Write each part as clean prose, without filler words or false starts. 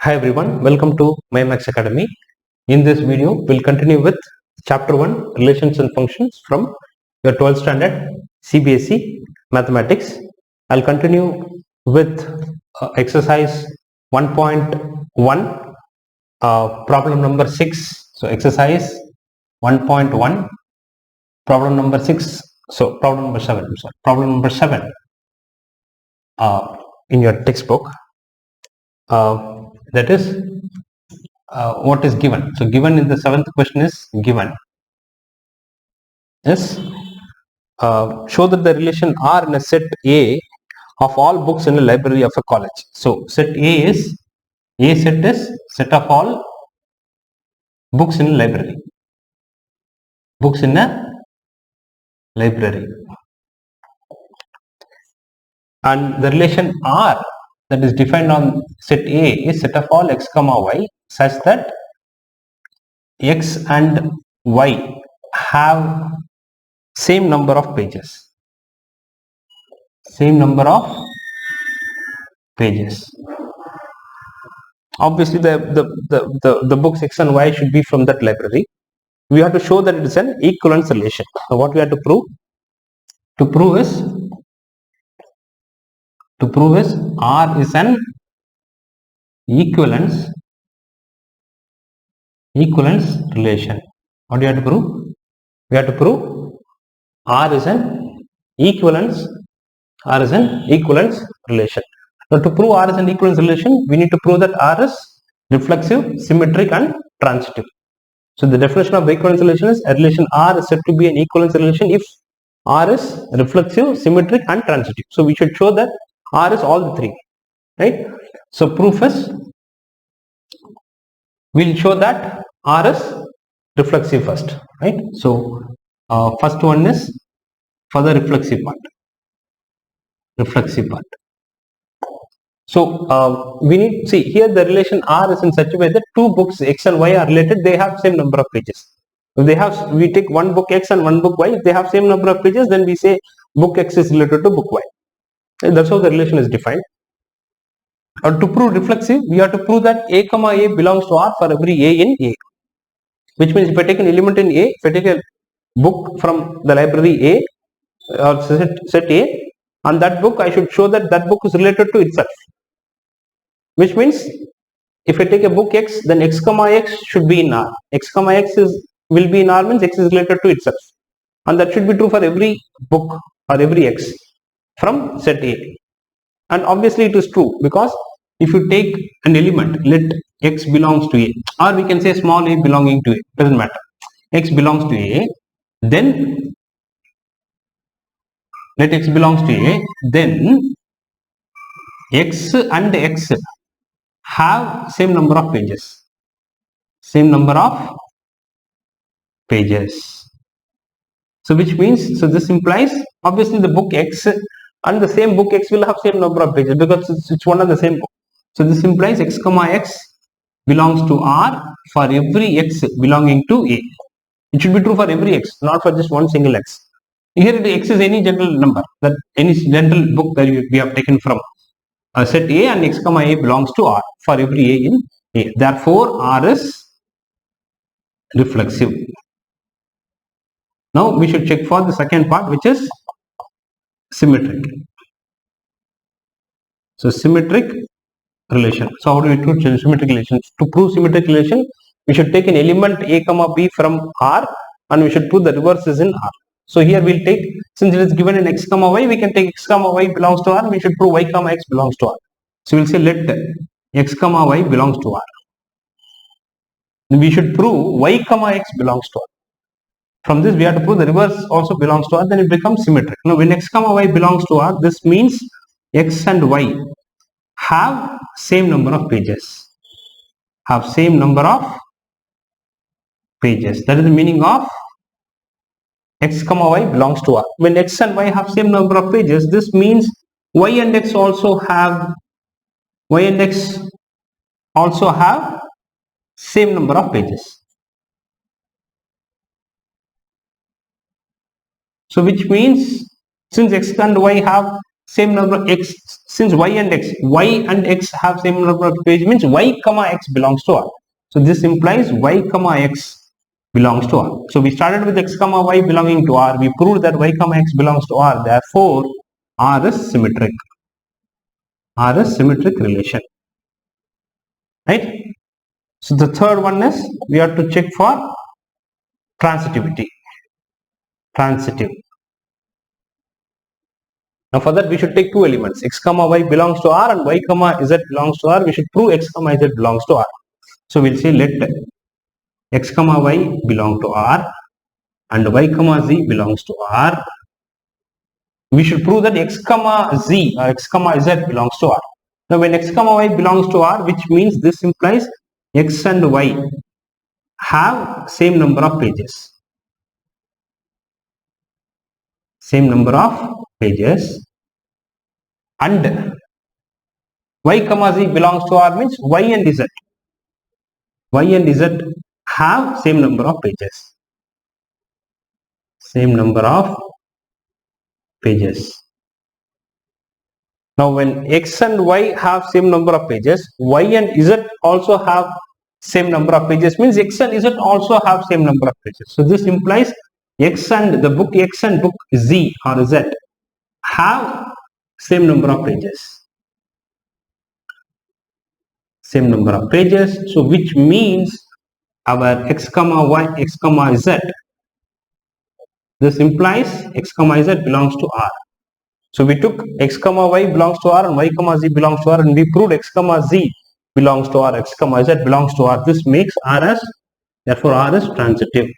Hi everyone, welcome to MyMax Academy. In this video, we'll continue with Chapter 1 Relations and Functions from your 12th standard CBSE Mathematics. I'll continue with exercise 1.1, problem number 6. So, exercise 1.1, problem number 6. So, problem number 7. I'm sorry, problem number 7 in your textbook. That is what is given. So given in the 7th question is given is show that the relation R in a set A of all books in a library of a college. So set A set is set of all books in a library. Books in a library. And the relation R that is defined on set A is set of all x comma y such that x and y have same number of pages. Same number of pages. Obviously, the books x and y should be from that library. We have to show that it is an equivalence relation. So what we have to prove? To prove is R is an equivalence relation. What do you have to prove? We have to prove R is an equivalence relation. Now to prove R is an equivalence relation, we need to prove that R is reflexive, symmetric and transitive. So the definition of equivalence relation is a relation R is said to be an equivalence relation if R is reflexive, symmetric and transitive. So we should show that R is all the three, right? So proof is, we'll show that R is reflexive first, right? So first one is for the reflexive part. So we need, see here the relation R is in such a way that two books x and y are related, they have same number of pages. If they have, we take one book x and one book y, if they have same number of pages, then we say book x is related to book y. And that's how the relation is defined. And to prove reflexive, we have to prove that a comma a belongs to R for every a in A. Which means if I take an element in A, if I take a book from the library A or set A, on that book I should show that that book is related to itself. Which means if I take a book x, then x comma x should be in R. X comma x will be in R means x is related to itself. And that should be true for every book or every x from set A. And obviously it is true because if you take an element, let x belongs to A, or we can say small a belonging to A, doesn't matter. X belongs to A, then let x belongs to A, then x and x have same number of pages. So which means, so this implies obviously the book x and the same book x will have same number of pages because it's one and the same book. So this implies x comma x belongs to R for every x belonging to A. It should be true for every x, not for just one single x. Here x is any general number, that any general book that we have taken from set A, and x comma a belongs to R for every a in A. Therefore, R is reflexive. Now we should check for the second part, which is symmetric. So symmetric relation. So how do we prove symmetric relation? To prove symmetric relation, we should take an element a comma b from R, and we should prove the reverse is in R. So here we'll take, since it is given in x comma y, we can take x comma y belongs to R, we should prove y comma x belongs to R. So we'll say let x comma y belongs to R. Then we should prove y comma x belongs to R. From this we have to prove the reverse also belongs to R, then it becomes symmetric. Now when x comma y belongs to R, this means x and y have same number of pages. That is the meaning of x comma y belongs to R. When x and y have same number of pages, this means y and x also have same number of pages. So which means since x and y have same number of x, since y and x have same number of pages, means y comma x belongs to R. So this implies y comma x belongs to R. So we started with x comma y belonging to R. We proved that y comma x belongs to R. Therefore, R is symmetric. R is symmetric relation. Right? So the third one is we have to check for transitivity. Transitive. Now for that we should take two elements, x comma y belongs to R and y comma z belongs to R. We should prove x comma z belongs to R. So we'll say let x comma y belong to R and y comma z belongs to R. We should prove that x comma z or x comma z belongs to R. Now when x comma y belongs to R, which means this implies x and y have same number of pages. Same number of pages, and y comma z belongs to R means y and z. Y and z have same number of pages. Same number of pages. Now when x and y have same number of pages, y and z also have same number of pages, means x and z also have same number of pages. So this implies x and the book x and book z or z have same number of pages. Same number of pages. So which means our x comma y, x comma z, this implies x comma z belongs to R. So we took x comma y belongs to R and y comma z belongs to R, and we proved x comma z belongs to R, x comma z belongs to R. This makes R as, therefore R is transitive.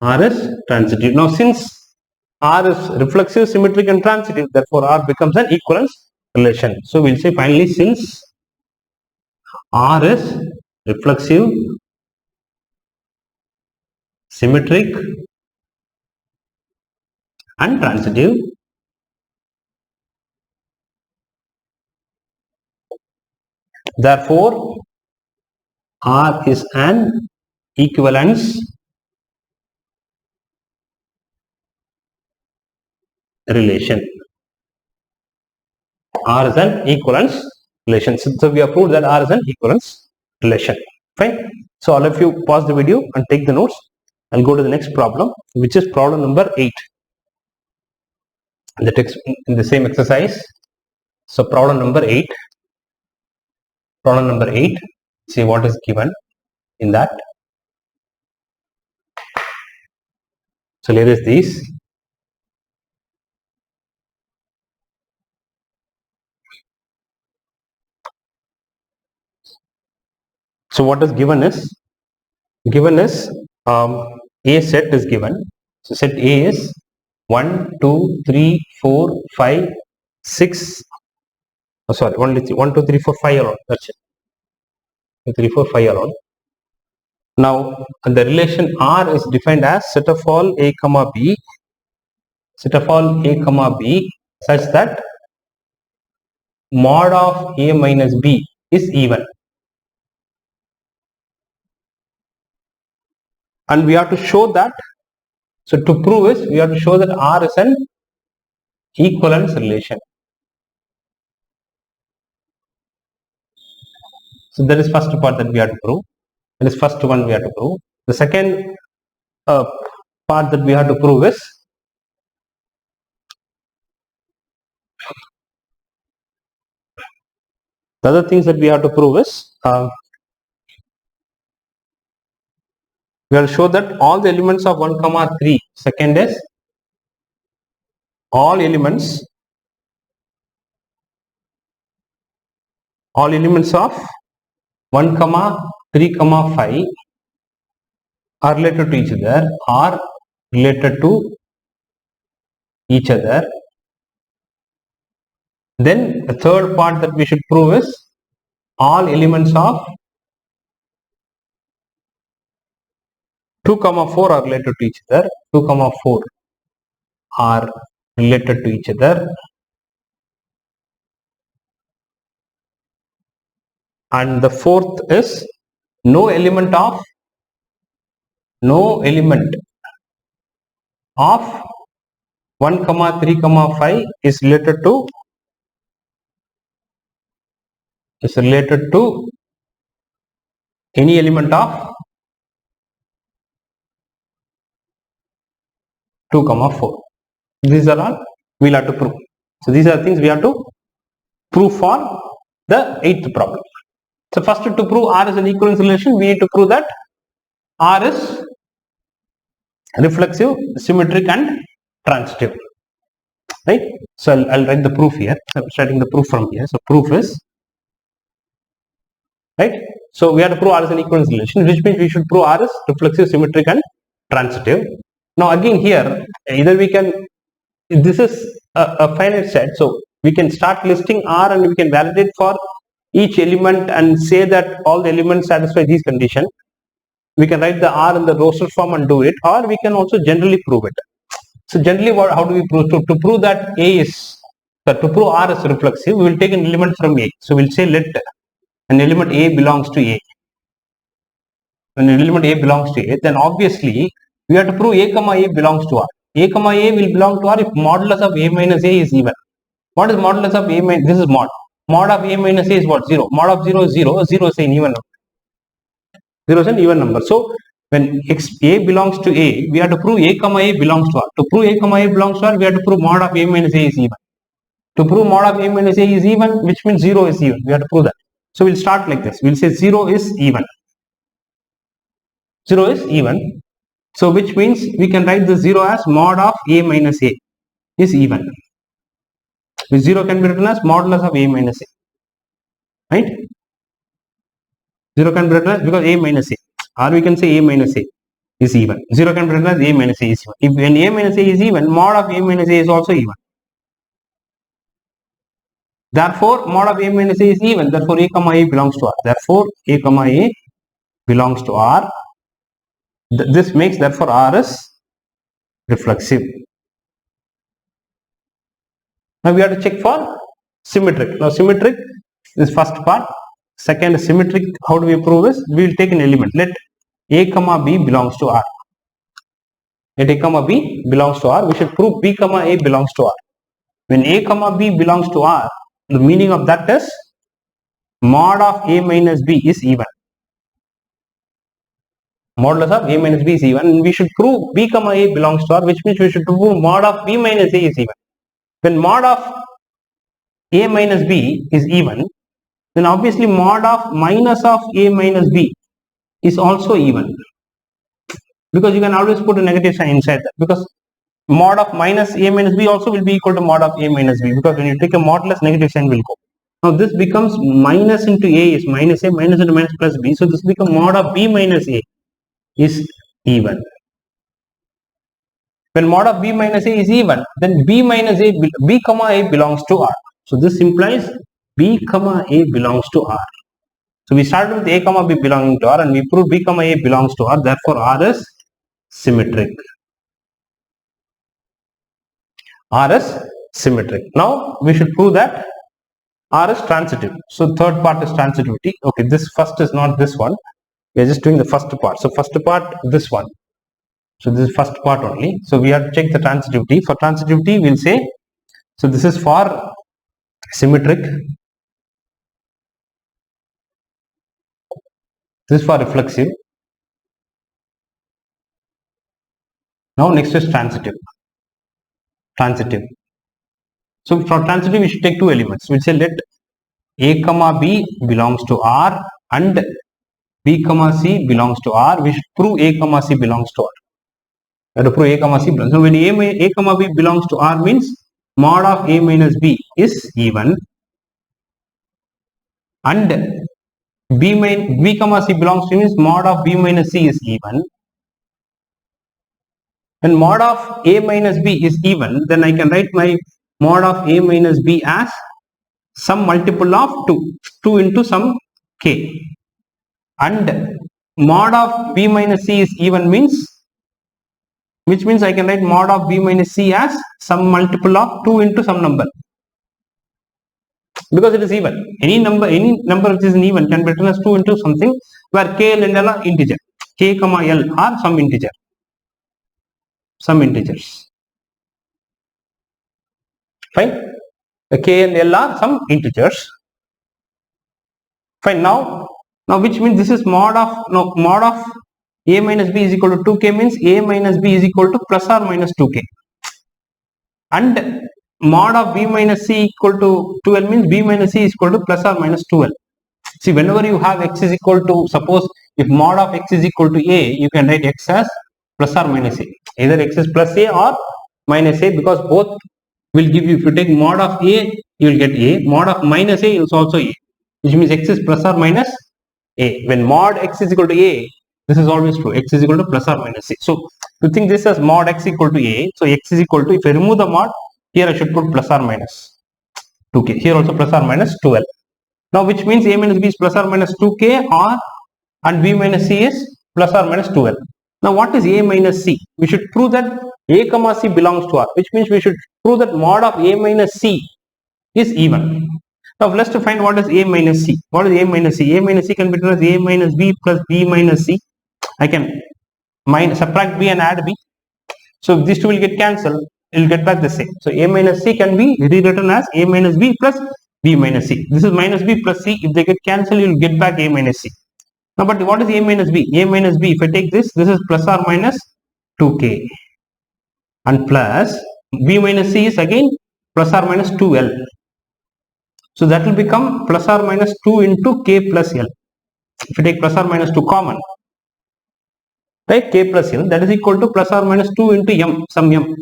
R is transitive. Now since R is reflexive, symmetric and transitive, therefore R becomes an equivalence relation. So we'll say finally, since R is reflexive, symmetric and transitive, therefore R is an equivalence relation. R is an equivalence relation. So we have proved that R is an equivalence relation. Fine. So all of you pause the video and take the notes. I'll go to the next problem, which is problem number 8. The text in the same exercise. So problem number 8. Problem number 8. See what is given in that. So here is this. So what is given is a set is given. So set A is 1, 2, 3, 4, 5, 6. Oh, sorry, only 1, 2, 3, 4, 5 around. That's it. 2, 3, 4, 5 around. Now the relation R is defined as set of all A comma B. Set of all A comma B such that mod of A minus B is even. And we have to show that. So to prove is we have to show that R is an equivalence relation. So that is first part that we have to prove. That is first one we have to prove. The second part that we have to prove is the other things that we have to prove is we have to show that all the elements of 1 comma 3. Second is all elements of 1 comma 3 comma 5 are related to each other, are related to each other. Then the third part that we should prove is all elements of 2 comma 4 are related to each other. 2 comma 4 are related to each other. And the fourth is no element of 2 1 comma 3 comma 5 is related to any element of 2 comma 4. These are all we will have to prove. So these are things we have to prove for the 8th problem. So first, to prove R is an equivalence relation, we need to prove that R is reflexive, symmetric and transitive, right? So I'll write the proof here. So I'm starting the proof from here. So proof is, right? So we have to prove R is an equivalence relation, which means we should prove R is reflexive, symmetric and transitive. Now again here, either we can, this is a finite set, so we can start listing R and we can validate for each element and say that all the elements satisfy these conditions. We can write the R in the roster form and do it, or we can also generally prove it. So generally, how do we prove? To prove that A is, to prove R is reflexive, we will take an element from A. So we'll say let an element A belongs to A. When an element A belongs to A, then obviously we have to prove A comma A belongs to R. A comma A will belong to R if modulus of A minus A is even. What is modulus of A minus? This is mod. Mod of A minus A is what? 0. Mod of 0 is 0. 0 is an even number. 0 is an even number. So when A belongs to A, we have to prove A comma A belongs to R. To prove A comma A belongs to R, we have to prove mod of A minus A is even. To prove mod of A minus A is even, which means 0 is even. We have to prove that. So we'll start like this. We'll say 0 is even. 0 is even. So which means we can write the 0 as mod of A minus A is even. This 0 can be written as modulus of A minus A. Right? 0 can be written as, because A minus A. Or we can say A minus A is even. 0 can be written as A minus A is even. If when A minus A is even, mod of A minus A is also even. Therefore, mod of A minus A is even. Therefore, A comma A belongs to R. Therefore, A comma A belongs to R. This makes, therefore, R is reflexive. Now we have to check for symmetric. Now symmetric is first part. Second, symmetric, how do we prove this? We will take an element. Let A comma B belongs to R. Let A comma B belongs to R. We should prove B comma A belongs to R. When A comma B belongs to R, the meaning of that is mod of A minus B is even. Modulus of A minus B is even. And we should prove B comma A belongs to R, which means we should prove mod of B minus A is even. When mod of A minus B is even, then obviously mod of minus of A minus B is also even. Because you can always put a negative sign inside that. Because mod of minus A minus B also will be equal to mod of A minus B. Because when you take a modulus, negative sign will go. Now this becomes minus into A is minus A, minus into minus plus B. So this becomes mod of B minus A is even. When mod of B minus A is even, then B minus A, B comma A belongs to R. So this implies B comma A belongs to R. So we started with A comma B belonging to R and we proved B comma A belongs to R. Therefore, R is symmetric. R is symmetric. Now we should prove that R is transitive. So third part is transitivity. Okay, this first is not this one. We are just doing the first part. So first part, this one. So this is first part only. So we have to check the transitivity. For transitivity, we'll say, so this is for symmetric. This is for reflexive. Now next is transitive. Transitive. So for transitive, we should take two elements. We'll say let A comma B belongs to R and B comma C belongs to R. We should prove A comma C belongs to R. We have to prove A comma C belongs. So when A comma B belongs to R means mod of A minus B is even and B comma C belongs to means mod of B minus C is even. When mod of A minus B is even, then I can write my mod of A minus B as some multiple of 2. 2 into some k. And mod of B minus C is even means, which means I can write mod of B minus C as some multiple of 2 into some number. Because it is even. Any number which is an even can be written as 2 into something where k, l and l are integer. K comma l are some integer. Some integers. Fine. K and L are some integers. Fine. Now which means this is mod of A minus B is equal to 2k means A minus B is equal to plus or minus 2k, and mod of B minus C equal to 2l means B minus C is equal to plus or minus 2l. See, whenever you have x is equal to, suppose if mod of x is equal to A, you can write x as plus or minus A. Either x is plus A or minus A, because both will give you, if you take mod of A, you will get A, mod of minus A is also A, which means x is plus or minus A. When mod x is equal to A, this is always true, x is equal to plus or minus A. So to think this as mod x equal to A, so x is equal to, if I remove the mod, here I should put plus or minus 2k, here also plus or minus 2l. Now which means A minus B is plus or minus 2k, or and B minus C is plus or minus 2l. Now what is A minus C? We should prove that A comma C belongs to R, which means we should prove that mod of A minus C is even. Now let's find what is A minus C. What is A minus C? A minus C can be written as A minus B plus B minus C. I can subtract B and add B. So if these two will get cancelled, it will get back the same. So A minus C can be rewritten as A minus B plus B minus C. This is minus B plus C. If they get cancelled, you will get back A minus C. Now, but what is A minus B? A minus B, if I take this is plus or minus 2k, and plus B minus C is again plus or minus 2l. So that will become plus or minus 2 into k plus l. If you take plus or minus 2 common, right, k plus l, that is equal to plus or minus 2 into m, some m.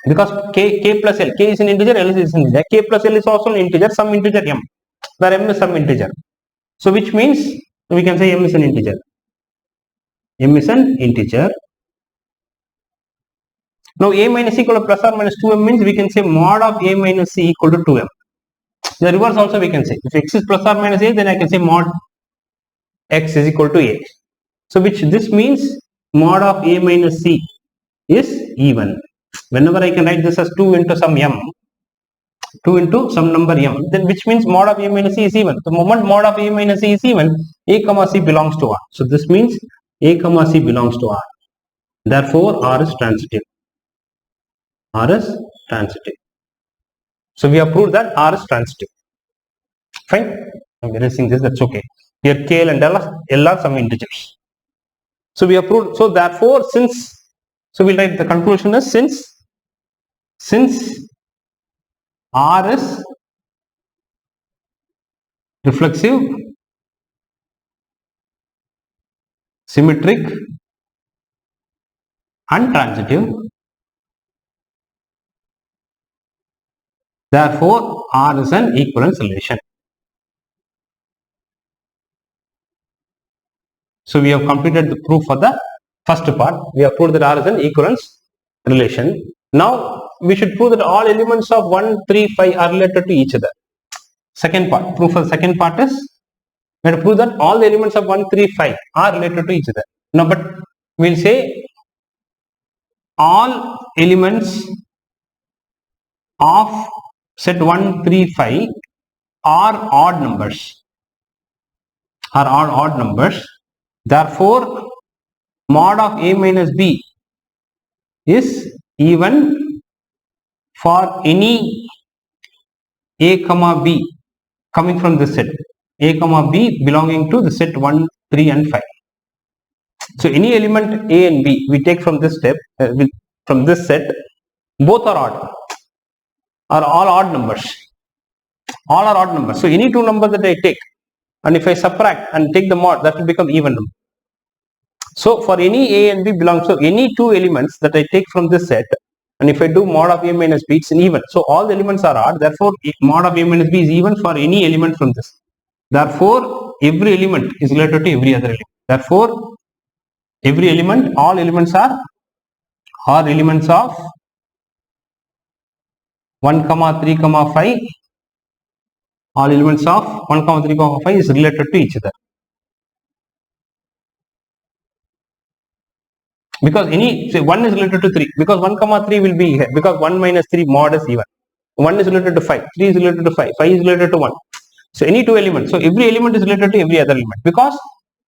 Because k plus l, k is an integer, l is an integer, k plus l is also an integer, some integer m, where m is some integer. So which means we can say m is an integer. M is an integer. Now A minus C equal to plus or minus 2m means we can say mod of A minus C equal to 2m. The reverse also we can say. If x is plus or minus A, then I can say mod x is equal to A. So which this means mod of A minus C is even. Whenever I can write this as 2 into some m, 2 into some number m, then which means mod of A minus C is even. The moment mod of A minus C is even, A comma C belongs to R. So this means A comma C belongs to R. Therefore R is transitive. R is transitive. So we have proved that R is transitive. Fine. I'm erasing this, that's okay. Here K and L are some integers. So we have proved, so therefore so we'll write the conclusion is since R is reflexive, symmetric and transitive, therefore R is an equivalence relation. So we have completed the proof for the first part. We have proved that R is an equivalence relation. Now we should prove that all elements of 1, 3, 5 are related to each other. Second part, proof for the second part is we have to prove that all the elements of 1, 3, 5 are related to each other. Now, but we will say all elements of set 1, 3, 5 are odd numbers. Therefore, mod of A minus B is even for any A comma B coming from this set. A comma B belonging to the set 1, 3 and 5. So any element A and B we take from this step, from this set, both are odd, are all odd numbers. All are odd numbers. So any two numbers that I take, and if I subtract and take the mod, that will become even number. So for any A and B belongs to any two elements that I take from this set, and if I do mod of A minus B, it's an even. So all the elements are odd. Therefore, mod of A minus B is even for any element from this. Therefore, every element is related to every other element. Therefore, every element, all elements are elements of 1, 3, 5. All elements of 1, 3, 5 is related to each other. Because any, say 1 is related to 3, because 1, 3 will be here, because 1 minus 3 mod is even. 1 is related to 5, 3 is related to 5, 5 is related to 1. So any two elements, so every element is related to every other element, because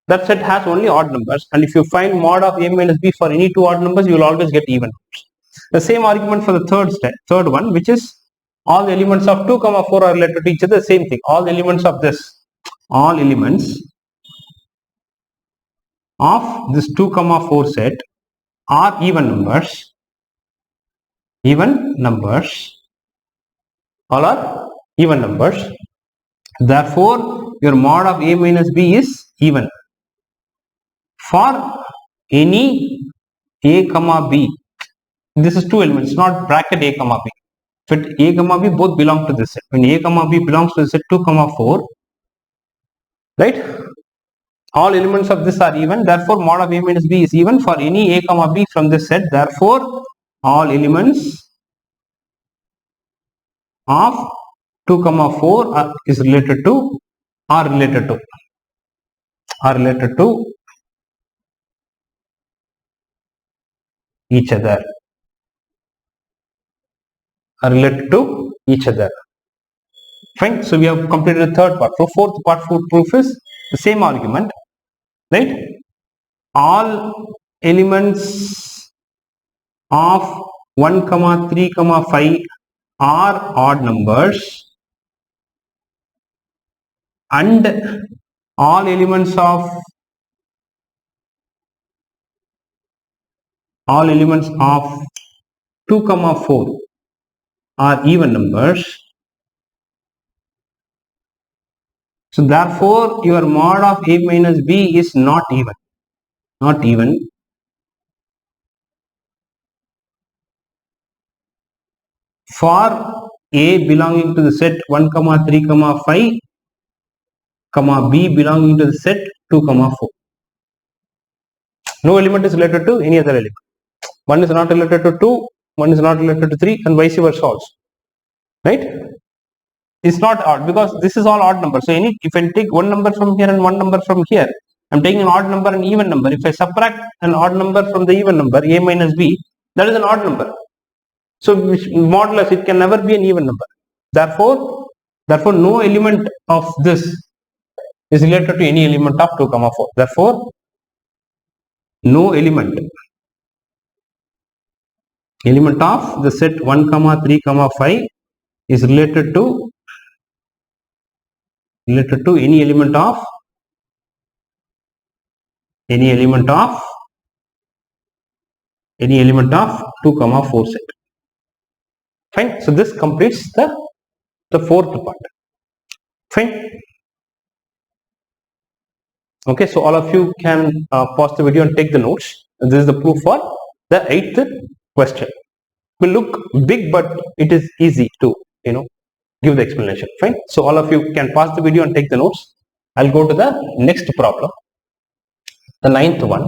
that set has only odd numbers, and if you find mod of A minus B for any two odd numbers, you will always get even numbers. The same argument for the third one, which is all the elements of 2, 4 are related to each other. Same thing. All the elements of this, all elements of this 2, 4 set are even numbers. Even numbers. All are even numbers. Therefore, your mod of A minus B is even for any A comma B. This is two elements, not bracket A comma B. But A comma B both belong to this set. When A comma B belongs to the set 2, 4, right? All elements of this are even. Therefore, mod of A minus B is even for any A comma B from this set. Therefore, all elements of 2, 4 are related to each other. Are related to each other. Fine. So we have completed the third part. So fourth part proof is the same argument, right? All elements of 1, 3, 5 are odd numbers, and all elements of 2, 4 are even numbers. So therefore, your mod of A minus B is not even. Not even for A belonging to the set 1, 3, 5, B belonging to the set 2, 4. No element is related to any other element. One is not related to 2, one is not related to 3, and vice versa also. Right? It's not odd because this is all odd numbers. So if I take one number from here and one number from here, I'm taking an odd number and even number. If I subtract an odd number from the even number, A minus B, that is an odd number. So modulus, it can never be an even number. Therefore, no element of this is related to any element of 2, 4. Therefore, no element of the set 1, 3, 5 is related to any element of 2, 4 set. Fine. So this completes the fourth part. Fine. Okay. So all of you can pause the video and take the notes. This is the proof for the 8th question. It will look big, but it is easy to give the explanation. Fine. So all of you can pause the video and take the notes. I'll go to the next problem, the 9th one.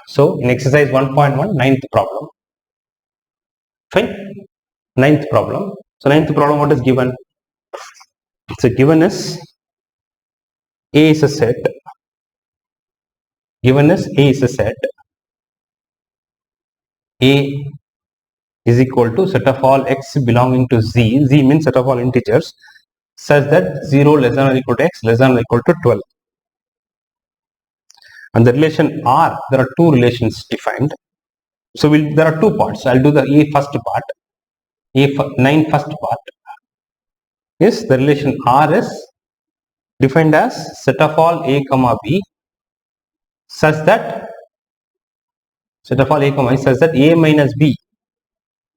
So in exercise 1.1, 9th problem. Fine. 9th problem. So 9th problem, what is given? So given is A is a set. Given is A is a set. A is equal to set of all x belonging to z. Z means set of all integers such that 0 less than or equal to x less than or equal to 12. And the relation R, there are two relations defined. So there are two parts. I'll do the A first part. A9 first part is the relation R is defined as set of all A comma B such that A minus B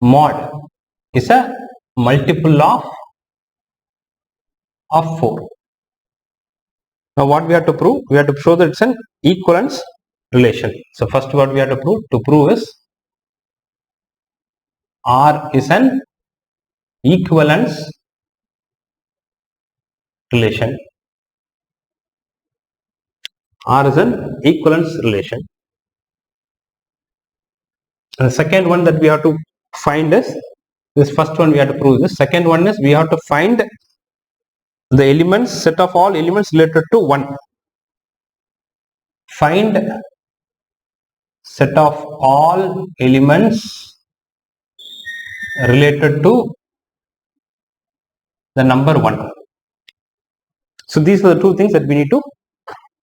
mod is a multiple of 4. Now what we have to prove? We have to show that it's an equivalence relation. So first what we have to prove? To prove is R is an equivalence relation. R is an equivalence relation. And the second one that we have to find is this. First one we have to prove this. Second one is we have to find the elements, set of all elements related to 1. Find set of all elements related to the number 1. So these are the two things that we need to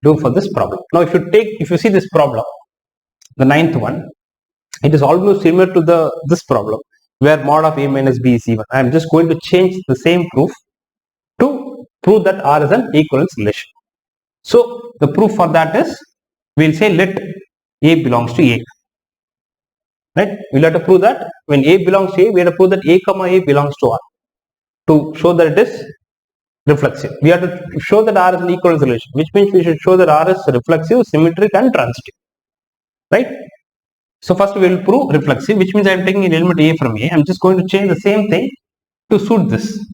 do for this problem. Now if you see this problem, the 9th one, It is almost similar to this problem where mod of A minus B is even. I am just going to change the same proof to prove that R is an equivalence relation. So the proof for that is, we'll say let A belongs to A. Right? We'll have to prove that when A belongs to A, we have to prove that A comma A belongs to R to show that it is reflexive. We have to show that R is an equivalence relation, which means we should show that R is reflexive, symmetric and transitive. Right? So first we will prove reflexive, which means I am taking an element A from A. I am just going to change the same thing to suit this.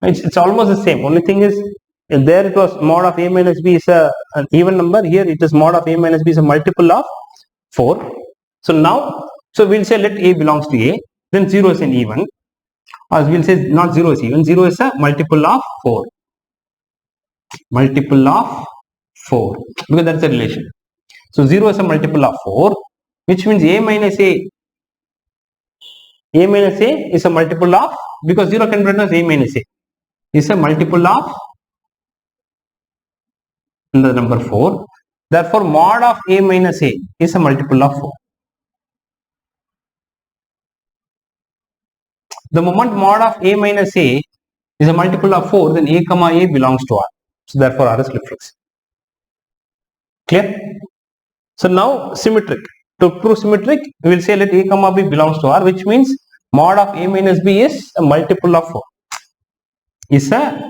It's almost the same. Only thing is, there it was mod of A minus B is an even number. Here it is mod of A minus B is a multiple of 4. So now, we'll say let A belongs to A, then 0 is an even. Or we'll say not 0 is even, 0 is a multiple of 4. Multiple of 4. Because that's a relation. So 0 is a multiple of 4, which means A minus A is a multiple of, because 0 can be written as A minus A, is a multiple of the number 4. Therefore, mod of A minus A is a multiple of 4. The moment mod of A minus A is a multiple of 4, then A comma A belongs to R. So therefore, R is reflexive. Clear? So now symmetric. To prove symmetric, we will say let A comma B belongs to R, which means mod of A minus B is a multiple of 4. Is a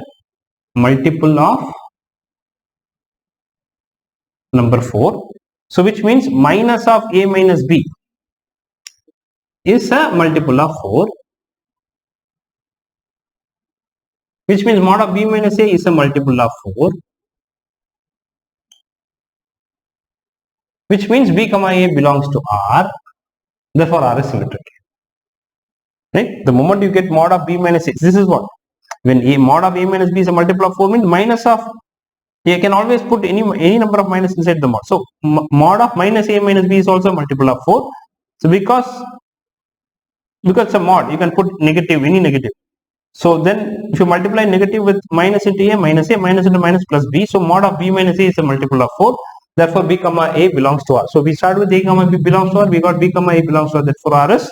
multiple of number 4. So which means minus of A minus B is a multiple of 4. Which means mod of B minus A is a multiple of 4. Which means B comma A belongs to R. Therefore, R is symmetric. Right? The moment you get mod of B minus A, this is what? When A mod of A minus B is a multiple of 4 means minus of, you can always put any number of minus inside the mod. So mod of minus A minus B is also a multiple of 4. So because it's a mod, you can put negative, any negative. So then if you multiply negative with minus into A, minus into minus plus B. So mod of B minus A is a multiple of 4. Therefore, B comma A belongs to R. So we start with A comma B belongs to R. We got B comma A belongs to R. Therefore, R is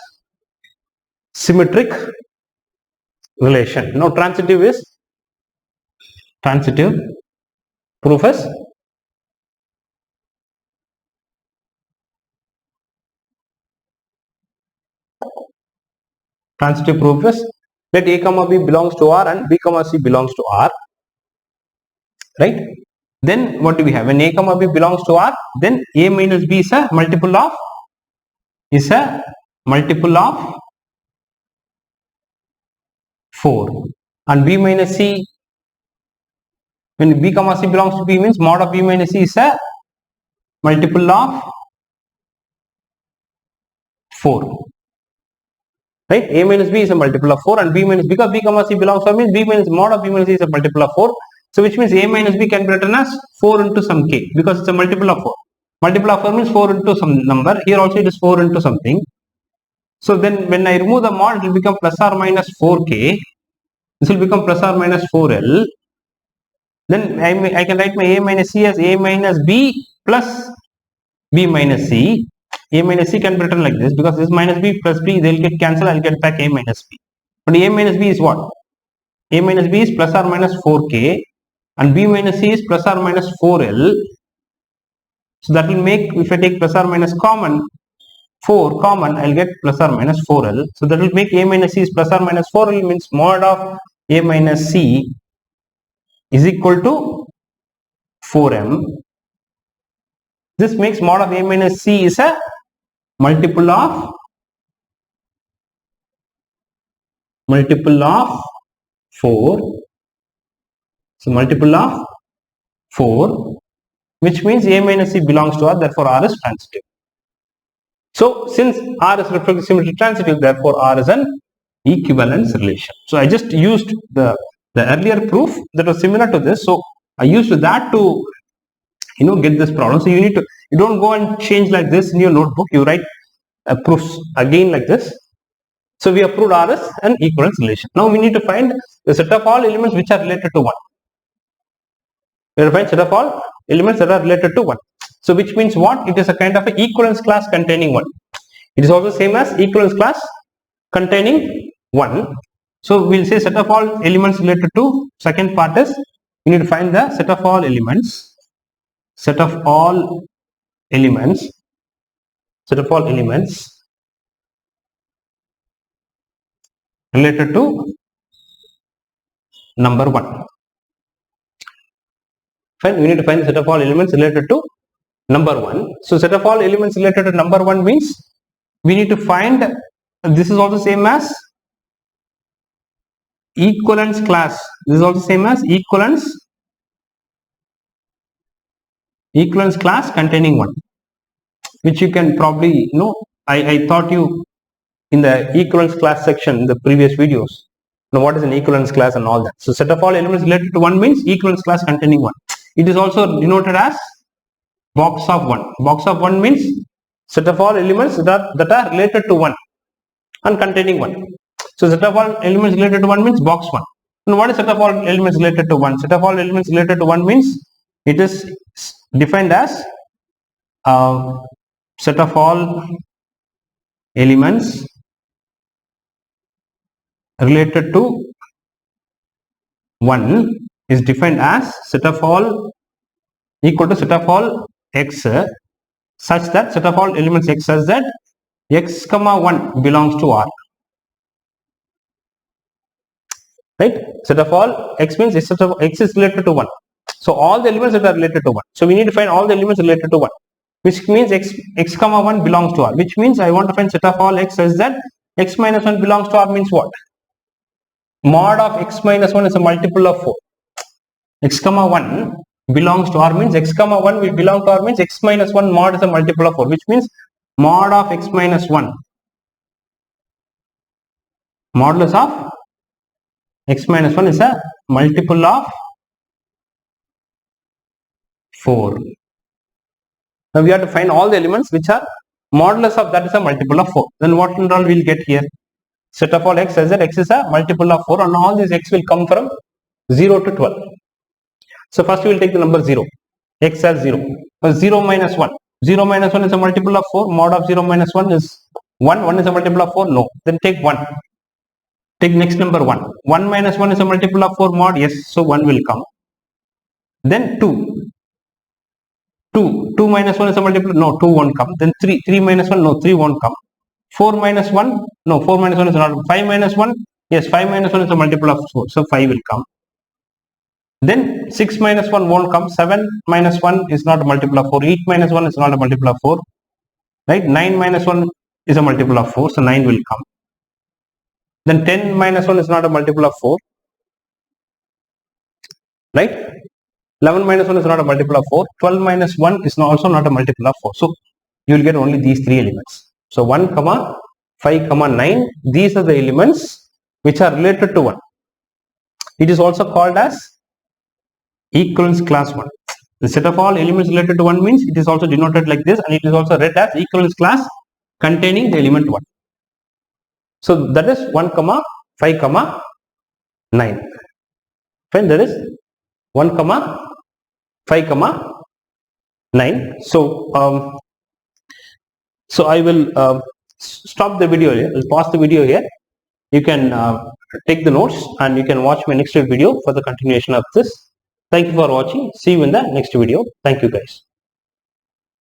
symmetric relation. Now, transitive proof is transitive proof is let A comma B belongs to R and B comma C belongs to R. Right? Then what do we have? When A comma B belongs to R, then A minus B is a multiple of 4, and B minus C, when B comma C belongs to B, means mod of B minus C is a multiple of 4. Right? A minus B is a multiple of 4 and B minus, because B comma C belongs to R means B minus mod of B minus C is a multiple of 4. So which means A minus B can be written as 4 into some k, because it's a multiple of 4. Multiple of 4 means 4 into some number. Here also it is 4 into something. So then when I remove the mod, it will become plus or minus 4k. This will become plus or minus 4l. Then I can write my A minus C as A minus B plus B minus C. A minus C can be written like this, because this minus B plus B, they will get cancelled. I will get back A minus B. But A minus B is what? A minus B is plus or minus 4k and B minus C is plus or minus 4l. So that will make, if I take plus or minus common, 4 common, I will get plus or minus 4l. So that will make A minus C is plus or minus 4l, means mod of A minus C is equal to 4m. This makes mod of A minus C is a multiple of 4. So multiple of 4, which means A minus C belongs to R, therefore R is transitive. So since R is reflexive, symmetric, transitive, therefore R is an equivalence relation. So I just used the earlier proof that was similar to this. So I used that to get this problem. So you don't go and change like this in your notebook. You write proofs again like this. So we have proved R is an equivalence relation. Now we need to find the set of all elements which are related to 1. We have to find set of all elements that are related to 1. So which means what? It is a kind of an equivalence class containing 1. It is also same as equivalence class containing 1. So we'll say set of all elements related to, second part is we need to find the set of all elements, set of all elements, set of all elements related to number 1. Fine, we need to find the set of all elements related to number 1. So set of all elements related to number 1 means we need to find, this is also same as equivalence class. This is also same as equivalence class containing 1, which you can probably know. I taught you in the equivalence class section in the previous videos. Now what is an equivalence class and all that. So set of all elements related to 1 means equivalence class containing 1. It is also denoted as box of 1. Box of 1 means set of all elements that are related to 1 and containing 1. So set of all elements related to 1 means box 1. And what is set of all elements related to 1? Set of all elements related to 1 means it is defined as set of all elements related to 1 is defined as set of all equal to set of all x such that set of all elements x such that x comma 1 belongs to R. Right? Set of all x means set of x is related to 1. So all the elements that are related to 1. So we need to find all the elements related to 1, which means x comma 1 belongs to R, which means I want to find set of all x such that x minus 1 belongs to R means what? Mod of x minus 1 is a multiple of 4. X comma 1 belongs to R means x comma 1 will belong to R means x minus 1 mod is a multiple of 4, which means mod of x minus 1, modulus of x minus 1 is a multiple of 4. Now we have to find all the elements which are modulus of that is a multiple of 4. Then what and all we'll get here? Set of all x says that x is a multiple of 4 and all these x will come from 0 to 12. So first we will take the number 0. X as 0. 0 minus 1. 0 minus 1 is a multiple of 4. Mod of 0 minus 1 is 1. 1 is a multiple of 4. No. Then take 1. Take next number 1. 1 minus 1 is a multiple of 4 mod. Yes. So 1 will come. Then 2. 2 minus 1 is a multiple. No. 2 won't come. Then 3. 3 minus 1. No. 3 won't come. 4 minus 1. No. 4 minus 1 is not. 5 minus 1. Yes. 5 minus 1 is a multiple of 4. So 5 will come. Then 6 minus 1 won't come. 7 minus 1 is not a multiple of 4. 8 minus 1 is not a multiple of 4. Right? 9 minus 1 is a multiple of 4. So 9 will come. Then 10 minus 1 is not a multiple of 4. Right? 11 minus 1 is not a multiple of 4. 12 minus 1 is also not a multiple of 4. So you will get only these 3 elements. So 1, 5, 9. These are the elements which are related to 1. It is also called as equivalence class 1. The set of all elements related to 1 means it is also denoted like this, and it is also read as equivalence class containing the element 1. So that is 1, 5, 9. Fine, that is 1, 5, 9. So so I will stop the video here. I'll pause the video here. You can take the notes and you can watch my next video for the continuation of this. Thank you for watching. See you in the next video. Thank you guys.